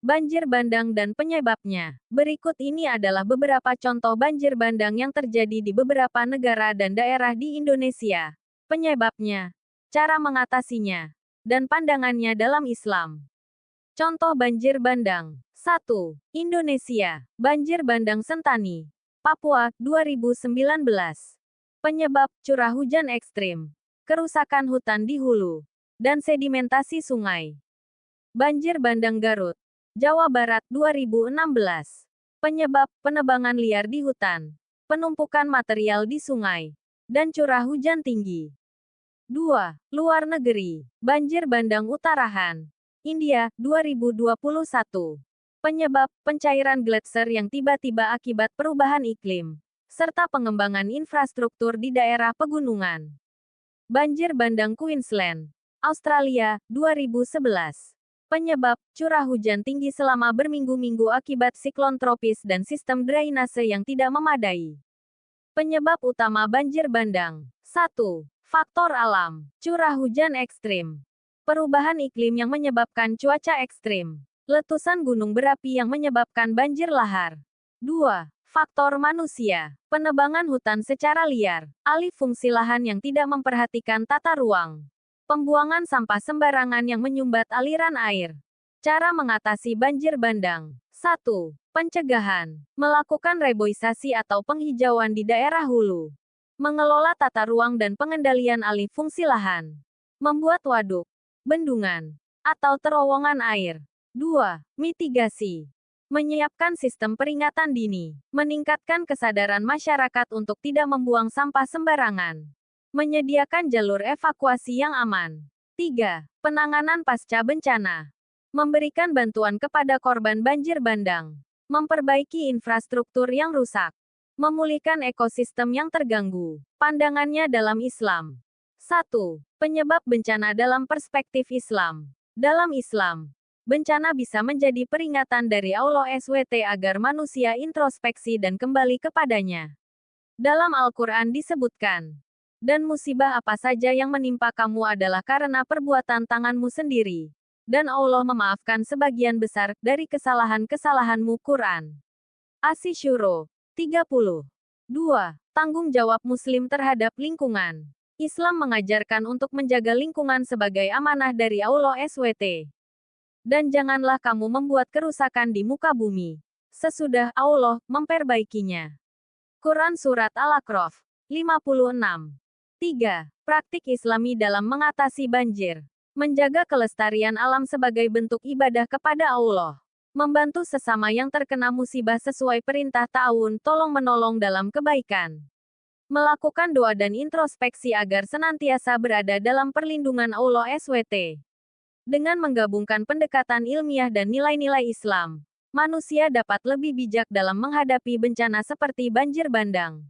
Banjir bandang dan penyebabnya. Berikut ini adalah beberapa contoh banjir bandang yang terjadi di beberapa negara dan daerah di Indonesia. Penyebabnya, cara mengatasinya, dan pandangannya dalam Islam. Contoh banjir bandang. 1. Indonesia. Banjir bandang Sentani, Papua, 2019. Penyebab, curah hujan ekstrim, kerusakan hutan di hulu, dan sedimentasi sungai. Banjir bandang Garut, Jawa Barat, 2016. Penyebab, penebangan liar di hutan, penumpukan material di sungai, dan curah hujan tinggi. 2. Luar negeri. Banjir bandang Uttarakhand, India, 2021. Penyebab, pencairan gletser yang tiba-tiba akibat perubahan iklim, serta pengembangan infrastruktur di daerah pegunungan. Banjir bandang Queensland, Australia, 2011. Penyebab, curah hujan tinggi selama berminggu-minggu akibat siklon tropis dan sistem drainase yang tidak memadai. Penyebab utama banjir bandang. 1. Faktor alam. Curah hujan ekstrim. Perubahan iklim yang menyebabkan cuaca ekstrim. Letusan gunung berapi yang menyebabkan banjir lahar. 2. Faktor manusia. Penebangan hutan secara liar. Alih fungsi lahan yang tidak memperhatikan tata ruang. Pembuangan sampah sembarangan yang menyumbat aliran air. Cara mengatasi banjir bandang. 1. Pencegahan. Melakukan reboisasi atau penghijauan di daerah hulu. Mengelola tata ruang dan pengendalian alih fungsi lahan. Membuat waduk, bendungan, atau terowongan air. 2. Mitigasi. Menyiapkan sistem peringatan dini. Meningkatkan kesadaran masyarakat untuk tidak membuang sampah sembarangan. Menyediakan jalur evakuasi yang aman. 3. Penanganan pasca bencana. Memberikan bantuan kepada korban banjir bandang. Memperbaiki infrastruktur yang rusak. Memulihkan ekosistem yang terganggu. Pandangannya dalam Islam. 1. Penyebab bencana dalam perspektif Islam. Dalam Islam, bencana bisa menjadi peringatan dari Allah SWT agar manusia introspeksi dan kembali kepadanya. Dalam Al-Quran disebutkan, dan musibah apa saja yang menimpa kamu adalah karena perbuatan tanganmu sendiri. Dan Allah memaafkan sebagian besar dari kesalahan-kesalahanmu. Quran. Asy-Syura 30. 2. Tanggung jawab Muslim terhadap lingkungan. Islam mengajarkan untuk menjaga lingkungan sebagai amanah dari Allah SWT. Dan janganlah kamu membuat kerusakan di muka bumi, sesudah Allah memperbaikinya. Quran Surat Al-A'raf 56. 3. Praktik Islami dalam mengatasi banjir. Menjaga kelestarian alam sebagai bentuk ibadah kepada Allah. Membantu sesama yang terkena musibah sesuai perintah ta'awun tolong-menolong dalam kebaikan. Melakukan doa dan introspeksi agar senantiasa berada dalam perlindungan Allah SWT. Dengan menggabungkan pendekatan ilmiah dan nilai-nilai Islam, manusia dapat lebih bijak dalam menghadapi bencana seperti banjir bandang.